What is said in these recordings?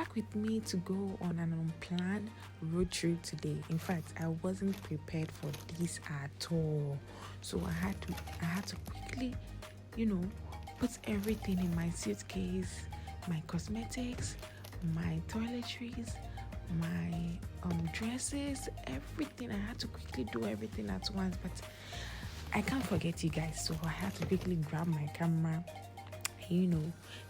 back with me to go on an unplanned road trip today. In fact, I wasn't prepared for this at all. So I had to quickly, put everything in my suitcase, my cosmetics, my toiletries, my dresses, everything. I had to quickly do everything at once, but I can't forget you guys, so I had to quickly grab my camera,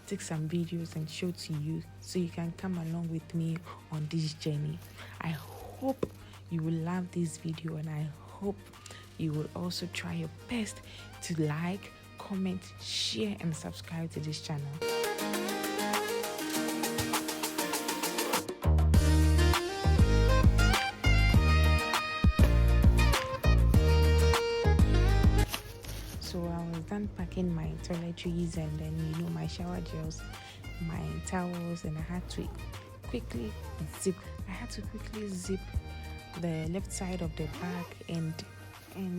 take some videos and show to you so you can come along with me on this journey. I hope you will love this video, and I hope you will also try your best to like, comment, share and subscribe to this channel. So I was done packing my toiletries and then my shower gels, my towels, and I had to quickly zip the left side of the bag and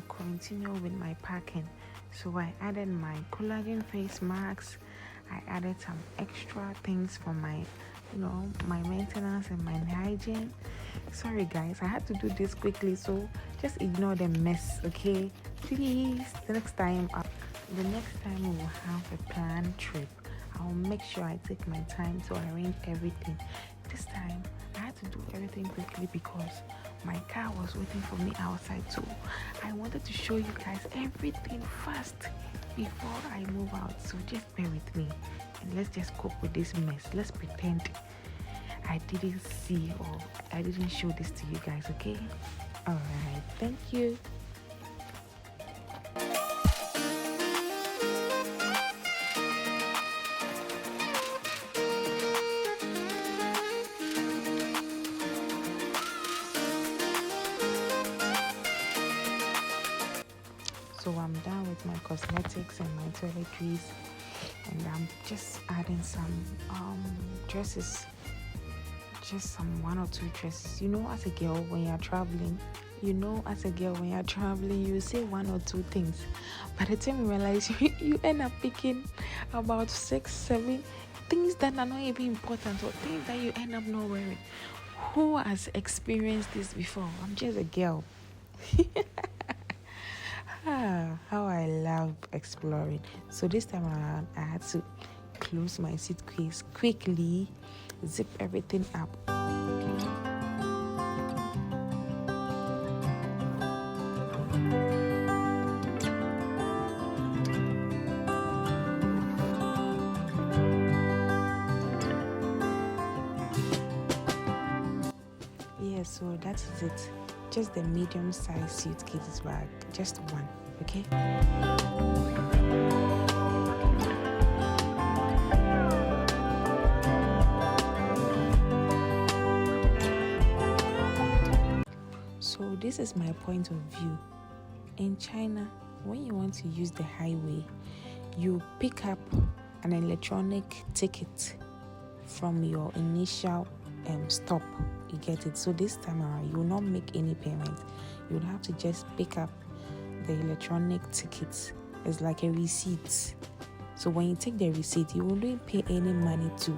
continue with my packing. So I added my collagen face masks. I added some extra things for my my maintenance and my hygiene. Sorry guys, I had to do this quickly, so just ignore the mess, okay? Please, the next time we will have a planned trip, I'll make sure I take my time to arrange everything. This time I had to do everything quickly because my car was waiting for me outside, so I wanted to show you guys everything first before I move out. So just bear with me and let's just cope with this mess. Let's pretend I didn't see or I didn't show this to you guys, okay? Alright, thank you. So I'm done with my cosmetics and my toiletries, and I'm just adding some dresses, just some 1 or 2 dresses. As a girl when you're traveling, you say 1 or 2 things. By the time you realize, you end up picking about 6, 7 things that are not even important, or things that you end up not wearing. Who has experienced this before? I'm just a girl. How I love exploring. So this time around, I had to close my suitcase quickly, zip everything up. Yeah, so that is it. Just the medium-sized suitcase bag, just one, okay? So this is my point of view. In China, when you want to use the highway, you pick up an electronic ticket from your initial stop. You get it? So this time around, you will not make any payment. You will have to just pick up the electronic tickets. It's like a receipt. So when you take the receipt, you won't pay any money to,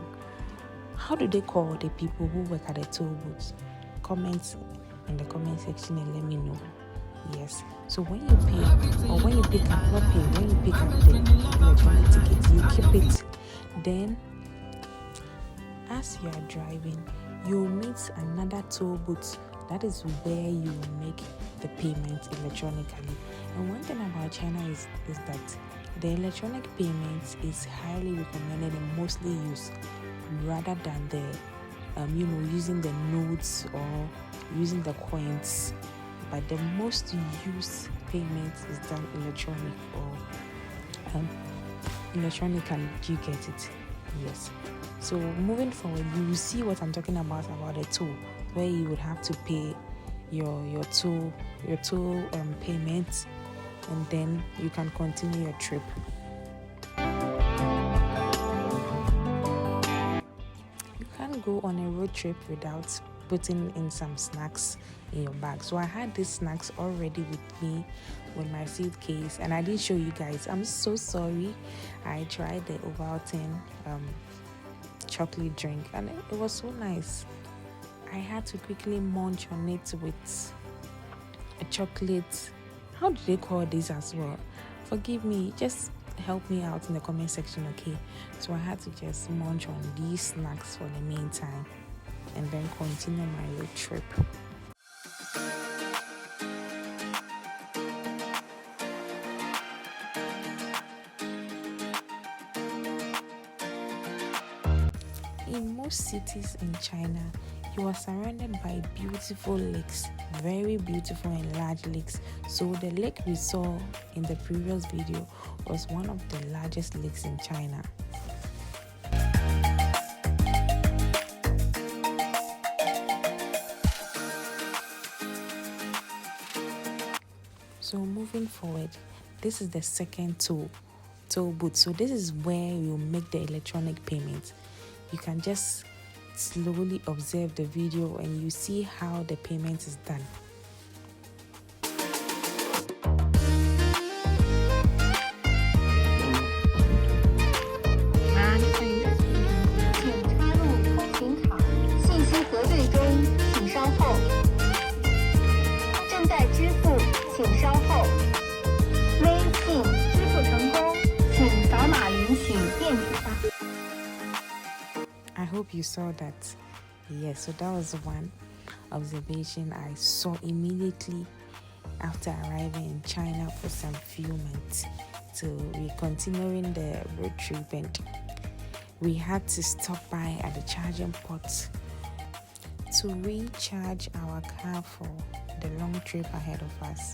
how do they call the people who work at the toll booths? Comment in the comment section and let me know. Yes. So when you pay, or when you pick up, when you pick up the electronic tickets, you keep it. Then, as you are driving, you'll meet another toll booth. That is where you will make the payment electronically. And one thing about China is that the electronic payment is highly recommended and mostly used rather than the using the notes or using the coins. But the most used payment is done electronic or electronically. Do you get it? Yes. So moving forward, you will see what I'm talking about the toll, where you would have to pay your toll payment, and then you can continue your trip. You can't go on a road trip without putting in some snacks in your bag. So I had these snacks already with me with my suitcase, and I didn't show you guys. I'm so sorry. I tried the Ovaltine chocolate drink, and it was so nice. I had to quickly munch on it with a chocolate. How do they call this as well? Forgive me, just help me out in the comment section, okay? So I had to just munch on these snacks for the meantime and then continue my road trip. In most cities in China, you are surrounded by beautiful lakes, very beautiful and large lakes. So the lake we saw in the previous video was one of the largest lakes in China. So moving forward, this is the second toll booth. So this is where you make the electronic payment. You can just slowly observe the video and you see how the payment is done. I hope you saw that. Yes, so that was one observation I saw immediately after arriving in China for some few months. So we're continuing the road trip and we had to stop by at the charging port to recharge our car for the long trip ahead of us.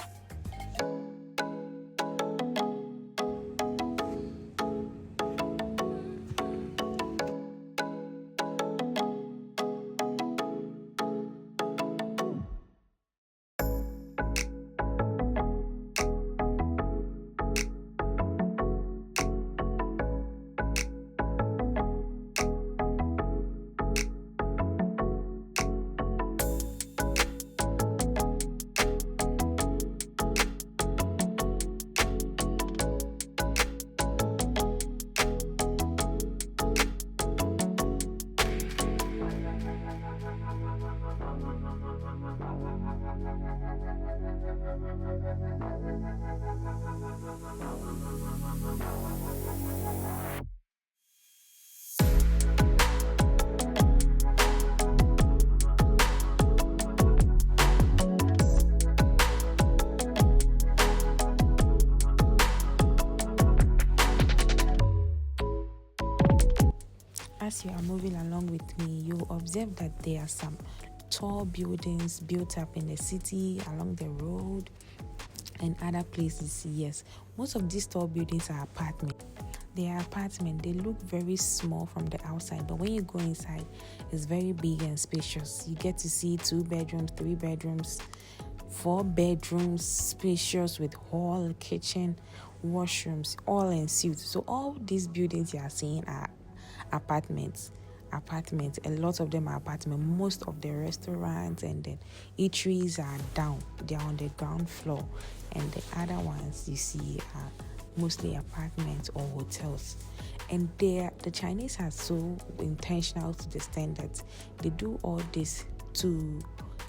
As you are moving along with me, you observe that there are some tall buildings built up in the city, along the road, and other places. Yes, most of these tall buildings are apartments. They are apartments. They look very small from the outside, but when you go inside, it's very big and spacious. You get to see 2 bedrooms, 3 bedrooms, 4 bedrooms, spacious with hall, kitchen, washrooms, all en suite. So all these buildings you are seeing are apartments. A lot of them are apartments. Most of the restaurants and the eateries are down. They are on the ground floor, and the other ones you see are mostly apartments or hotels. And the Chinese are so intentional to the extent that they do all this to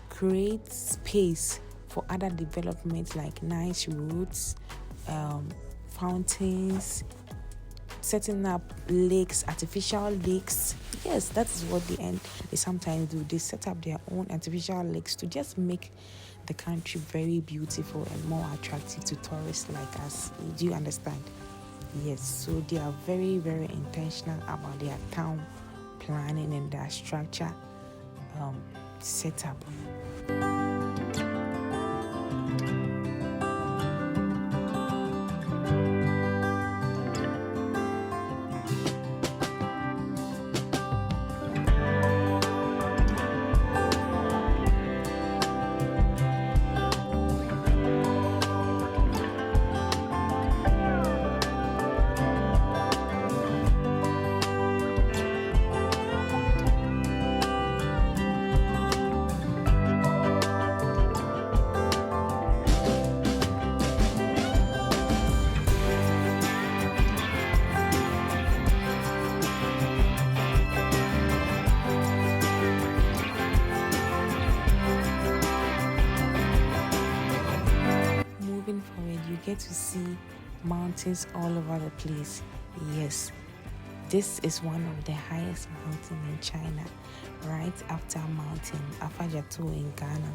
create space for other developments like nice roads, fountains, setting up lakes, artificial lakes. Yes, that's what they sometimes do. They set up their own artificial lakes to just make the country very beautiful and more attractive to tourists like us. Do you understand? Yes, so they are very, very intentional about their town planning and their structure setup. get to see mountains all over the place. Yes, this is one of the highest mountains in China, right after mountain Afajatu in Ghana.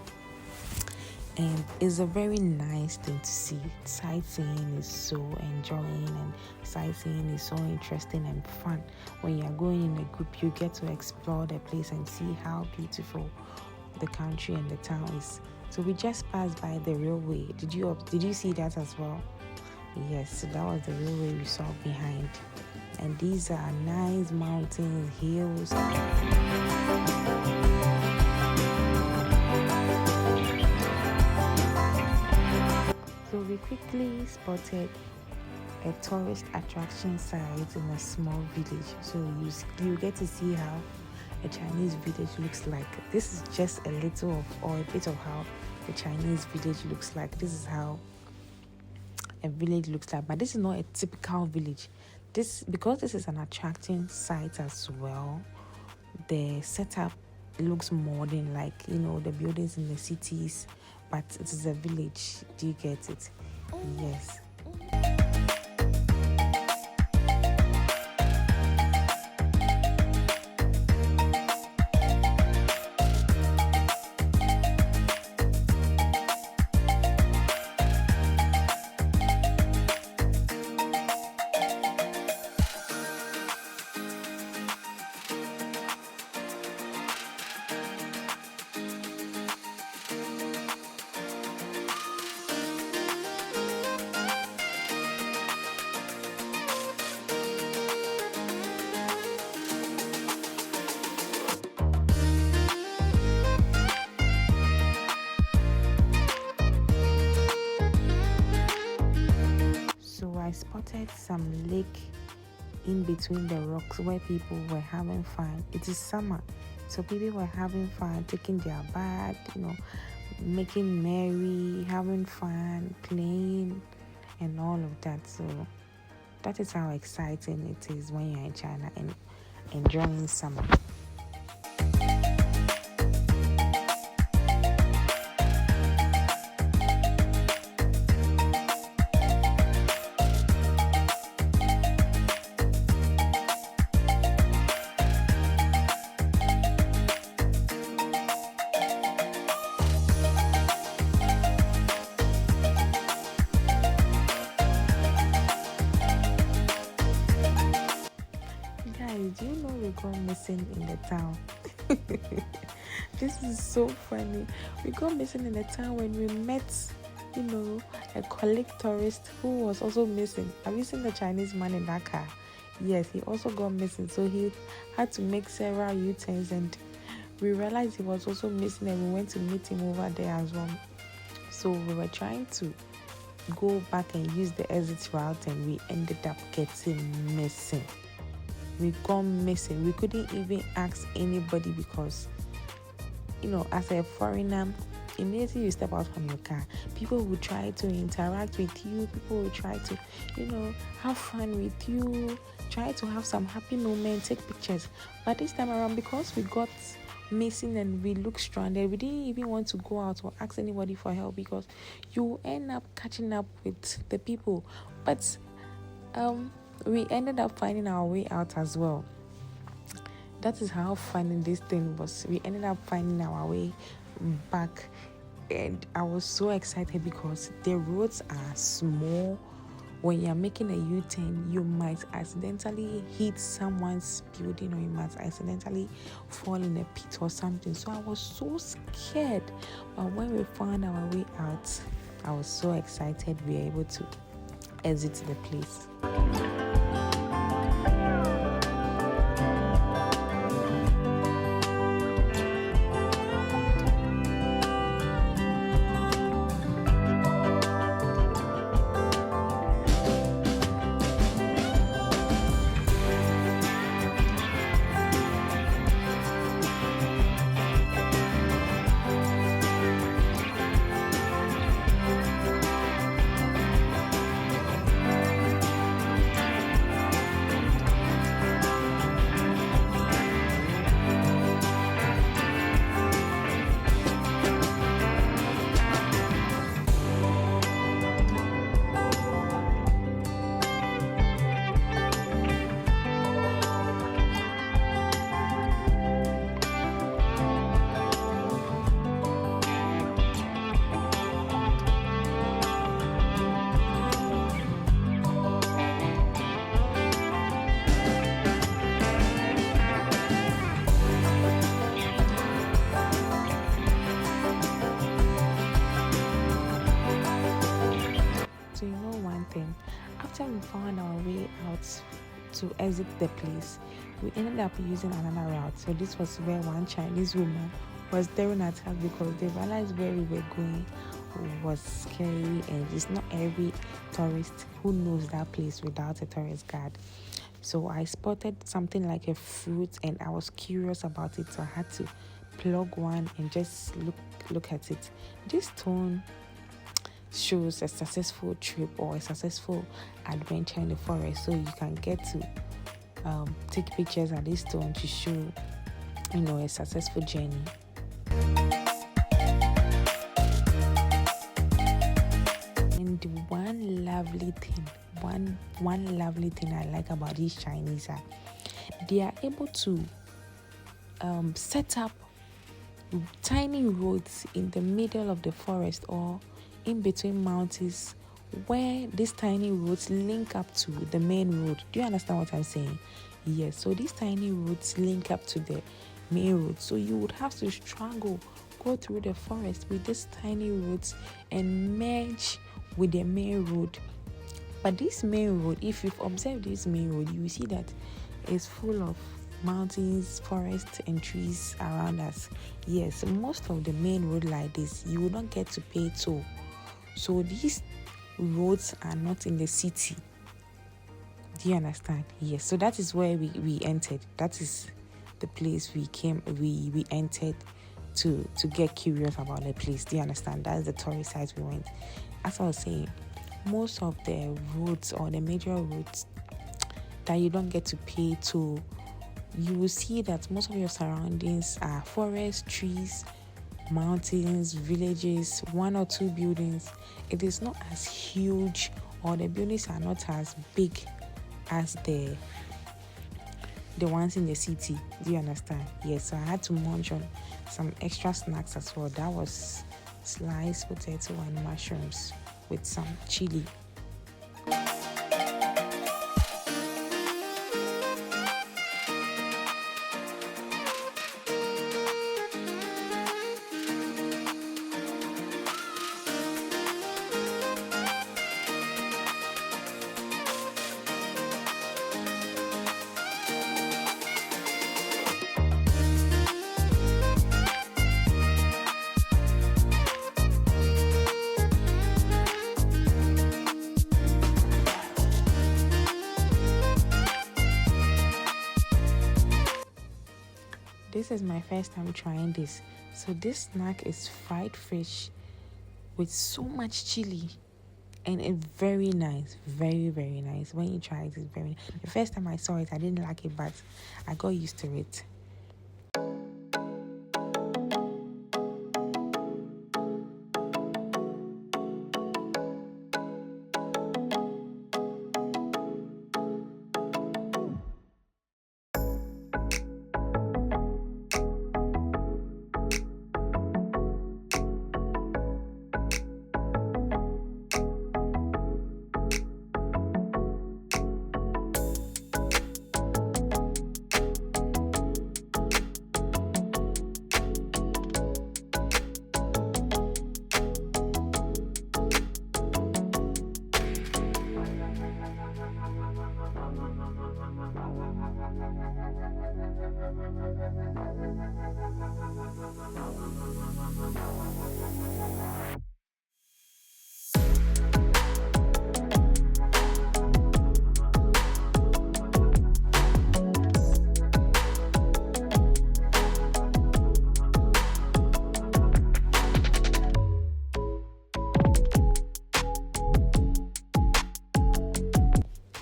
And it's a very nice thing to see. Sightseeing is so enjoying, and sightseeing is so interesting and fun. When you're going in a group, you get to explore the place and see how beautiful the country and the town is. So we just passed by the railway. Did you see that as well? Yes, so that was the railway we saw behind. And these are nice mountains, hills. So we quickly spotted a tourist attraction site in a small village. So you get to see how a Chinese village looks like. This is just a little of, or a bit of how the Chinese village looks like. This is how a village looks like, but this is not a typical village. Because this is an attracting site as well, the setup looks modern, like the buildings in the cities, but it is a village. Do you get it? Yes. I spotted some lake in between the rocks where people were having fun. It is summer, so people were having fun, taking their bath, making merry, having fun, playing, and all of that. So that is how exciting it is when you're in China and enjoying summer. Do you know we got missing in the town? This is so funny. We got missing in the town when we met, a colleague tourist who was also missing. Have you seen the Chinese man in that car? Yes, he also got missing. So he had to make several U-turns, and we realized he was also missing, and we went to meet him over there as well. So we were trying to go back and use the exit route, and we ended up getting missing. We got missing. We couldn't even ask anybody because, as a foreigner, immediately you step out from your car, people will try to interact with you. People will try to, have fun with you, try to have some happy moment, take pictures. But this time around, because we got missing and we looked stranded, we didn't even want to go out or ask anybody for help because you end up catching up with the people. But we ended up finding our way out as well. That is how funny this thing was. We ended up finding our way back, and I was so excited because the roads are small. When you're making a U-turn, you might accidentally hit someone's building, or you might accidentally fall in a pit or something. So I was so scared. But when we found our way out, I was so excited we were able to exit the place. after we found our way out to exit the place, we ended up using another route. So this was where one Chinese woman was staring at us because they realized where we were going was scary, and it's not every tourist who knows that place without a tourist guide. So I spotted something like a fruit, and I was curious about it, so I had to plug one and just look at it. This stone shows a successful trip or a successful adventure in the forest, so you can get to take pictures at this stone to show a successful journey. And one lovely thing I like about these Chinese are they are able to set up tiny roads in the middle of the forest or in between mountains, where these tiny roads link up to the main road. Do you understand what I'm saying? Yes. So these tiny roads link up to the main road. So you would have to struggle, go through the forest with these tiny roads and merge with the main road. But this main road, if you've observed this main road, you will see that it's full of mountains, forests, and trees around us. Yes, most of the main road like this, you will not get to pay toll. So these roads are not in the city. Do you understand? Yes. So that is where we entered. That is the place we entered to get curious about the place. Do you understand? That's the tourist site we went. As I was saying, most of the roads or the major roads that you don't get to pay to, you will see that most of your surroundings are forests, trees, mountains, villages, one or two buildings. It is not as huge, or the buildings are not as big as the ones in the city. Do you understand? Yes. So I had to munch on some extra snacks as well. That was sliced potato and mushrooms with some chili. This is my first time trying this. So this snack is fried fish with so much chili, and it's very nice, very, very nice. When you try it, it's very nice. The first time I saw it, I didn't like it, but I got used to it.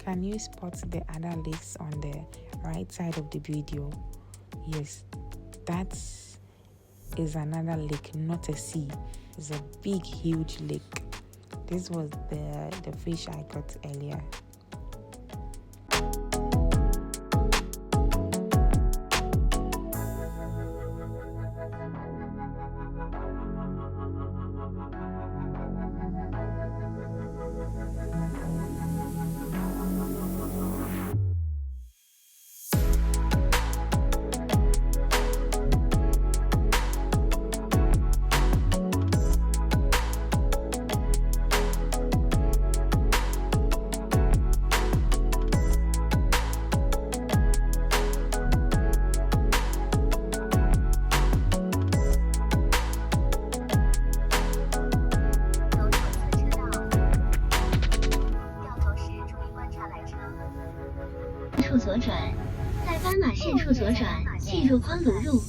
Can you spot the other lakes on the right side of the video? Yes, that is another lake, not a sea. It's a big, huge lake. This was the fish I got earlier. 左转，在斑马线处左转，进入匡庐路。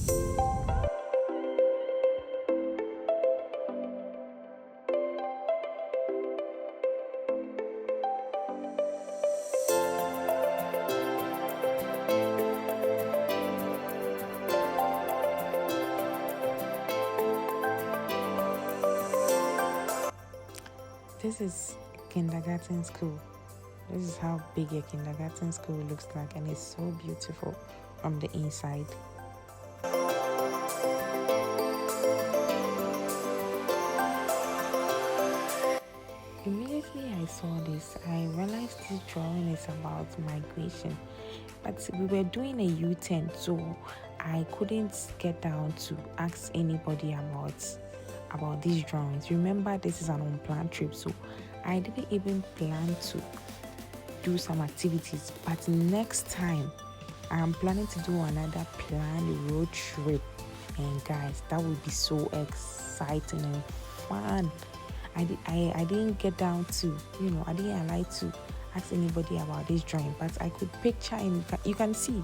This is kindergarten school. This is how big a kindergarten school looks like, and it's so beautiful from the inside. Immediately I saw this, I realized this drawing is about migration, but we were doing a U-turn, so I couldn't get down to ask anybody about these drawings. Remember, this is an unplanned trip, so I didn't even plan to do some activities, but next time I'm planning to do another planned road trip, and guys, that would be so exciting and fun. I didn't get down to, I didn't allow to ask anybody about this drawing, but I could picture, and you can see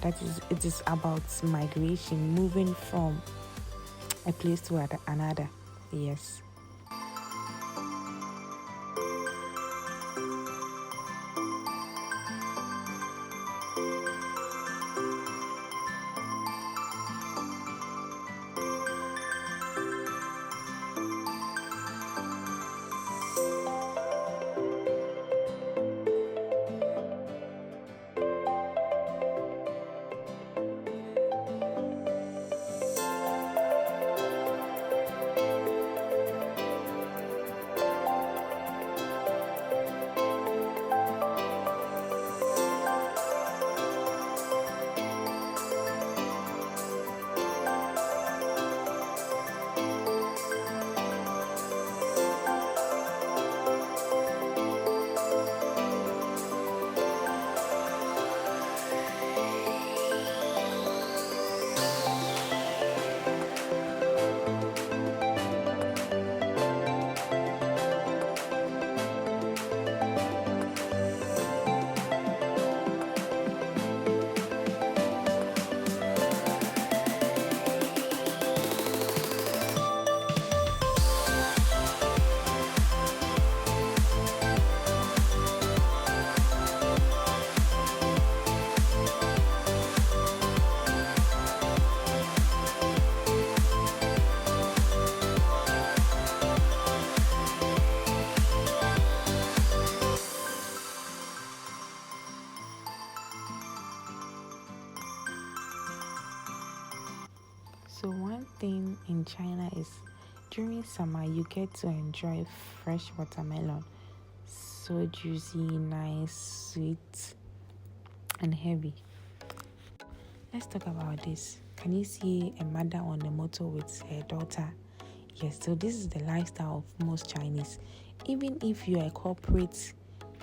that it is about migration, moving from a place to another. Yes. So one thing in China is during summer you get to enjoy fresh watermelon. So juicy, nice, sweet, and heavy. Let's talk about this. Can you see a mother on a motor with her daughter? Yes, so this is the lifestyle of most Chinese. Even if you're a corporate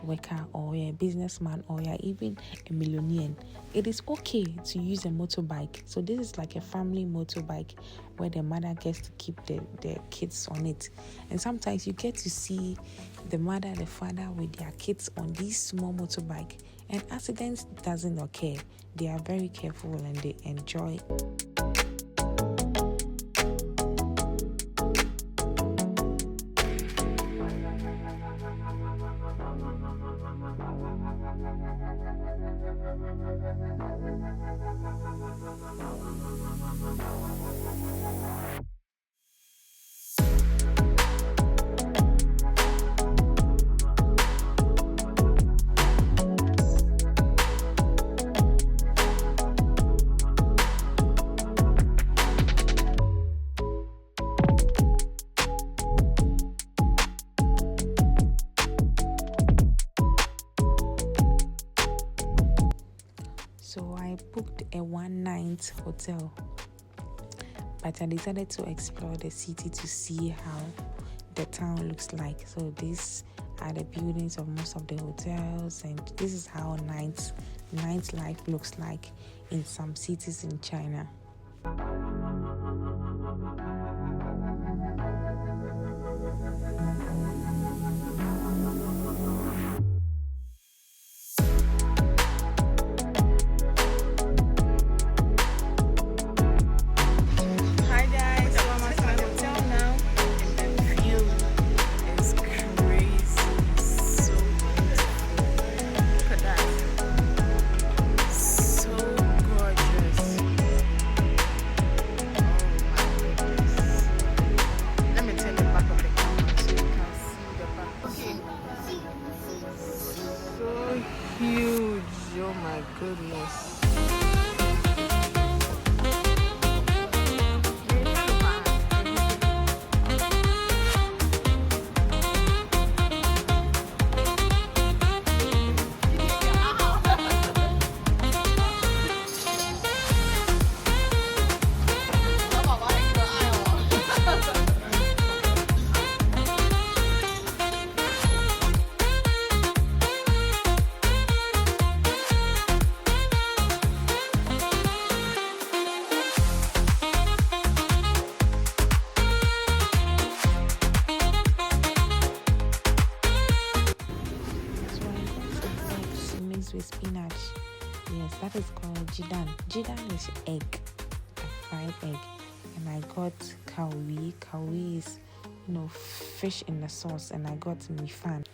worker or you're a businessman or you're even a millionaire, it is okay to use a motorbike. So this is like a family motorbike where the mother gets to keep the kids on it. And sometimes you get to see the mother, the father with their kids on this small motorbike, and accidents doesn't occur. They are very careful and they enjoy. So I booked a one-night hotel, but I decided to explore the city to see how the town looks like. So these are the buildings of most of the hotels, and this is how nightlife looks like in some cities in China. the spinach. Yes, that is called jidan. Jidan is egg, a fried egg. And I got kawi. Kawi is, fish in the sauce. And I got mifan.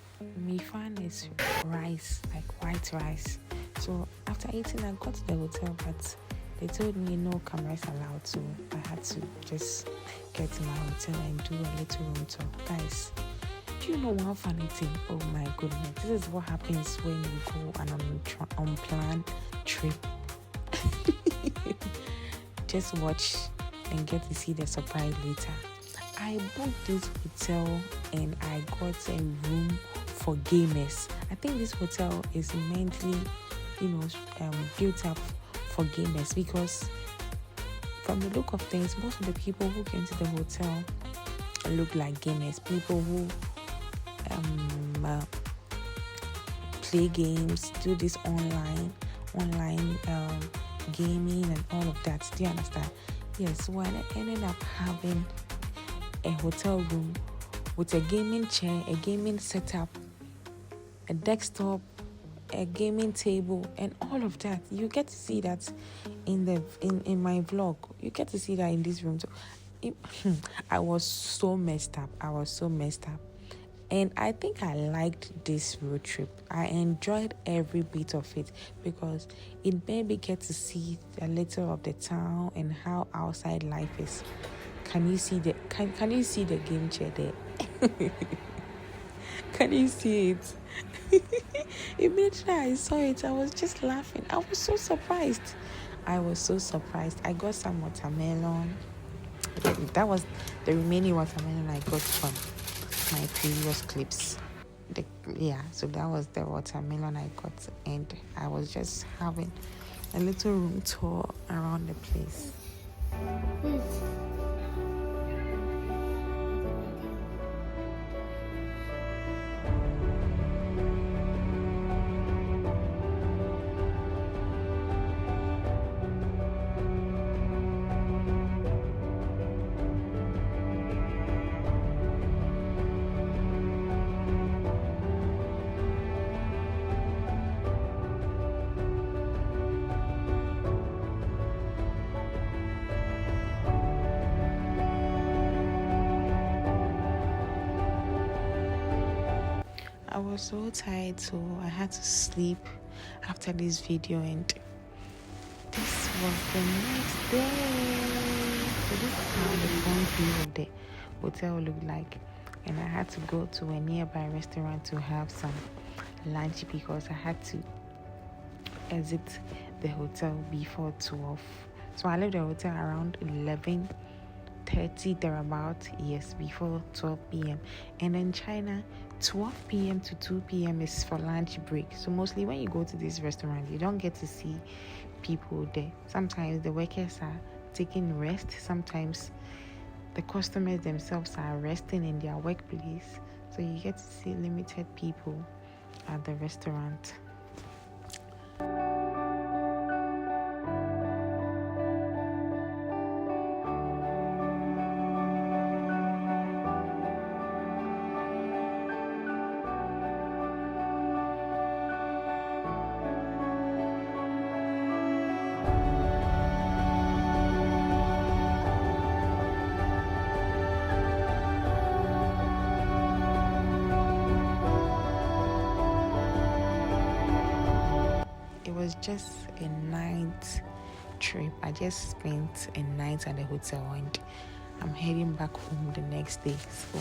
Mifan is rice, like white rice. So after eating, I got to the hotel, but they told me no cameras allowed. So I had to just get to my hotel and do a little room tour. Guys, do you know one funny thing? Oh my goodness. This is what happens when you go on an unplanned trip. Just watch and get to see the surprise later. I booked this hotel and I got a room for gamers. I think this hotel is mentally, built up for gamers, because from the look of things, most of the people who came to the hotel look like gamers. People who play games, do this online gaming and all of that. Do you understand? Yes, so I ended up having a hotel room with a gaming chair, a gaming setup, a desktop, a gaming table, and all of that. You get to see that in my vlog. You get to see that in this room. So I was so messed up. And I think I liked this road trip. I enjoyed every bit of it because it made me get to see a little of the town and how outside life is. Can you see the game chair there? Can you see it? Immediately I saw it, I was just laughing. I was so surprised. I got some watermelon. That was the remaining watermelon I got from my previous clips. So that was the watermelon I got, and I was just having a little room tour around the place. I was so tired, so I had to sleep after this video, and this was the next day. So this is how the front view of the hotel looked like, and I had to go to a nearby restaurant to have some lunch because I had to exit the hotel before 12. So I left the hotel around 11:30 thereabout, yes, before 12 p.m. And in China, 12 p.m. to 2 p.m. is for lunch break. So mostly when you go to this restaurant, you don't get to see people there. Sometimes the workers are taking rest. Sometimes the customers themselves are resting in their workplace. So you get to see limited people at the restaurant. It was just a night trip. I just spent a night at the hotel and I'm heading back home the next day. So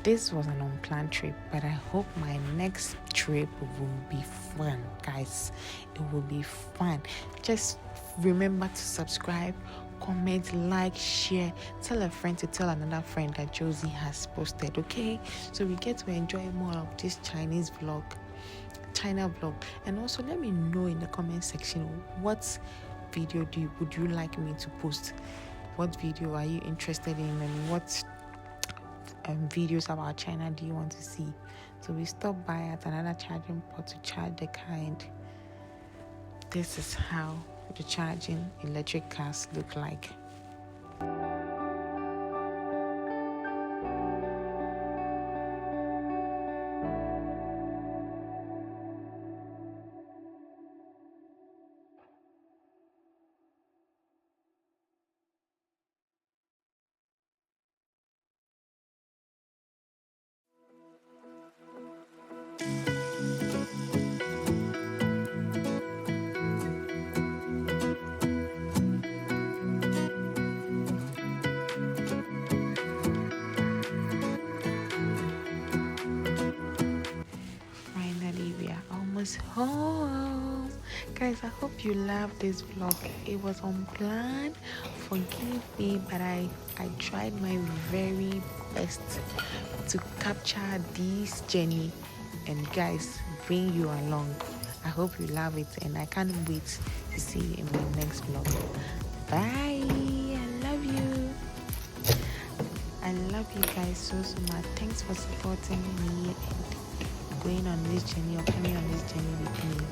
this was an unplanned trip, but I hope my next trip will be fun, guys. It will be fun. Just remember to subscribe, comment, like, share, tell a friend to tell another friend that Josie has posted, okay? So we get to enjoy more of this China vlog. And also let me know in the comment section what video would you like me to post. What video are you interested in, and what videos about China do you want to see? So we stopped by at another charging port to charge the car, and this is how the charging electric cars look like. was home. Guys, I hope you loved this vlog. It was unplanned. Forgive me, but I tried my very best to capture this journey and guys, bring you along. I hope you love it and I can't wait to see you in my next vlog. Bye. I love you. I love you guys so much. Thanks for supporting me and going on this journey or coming on this journey with me.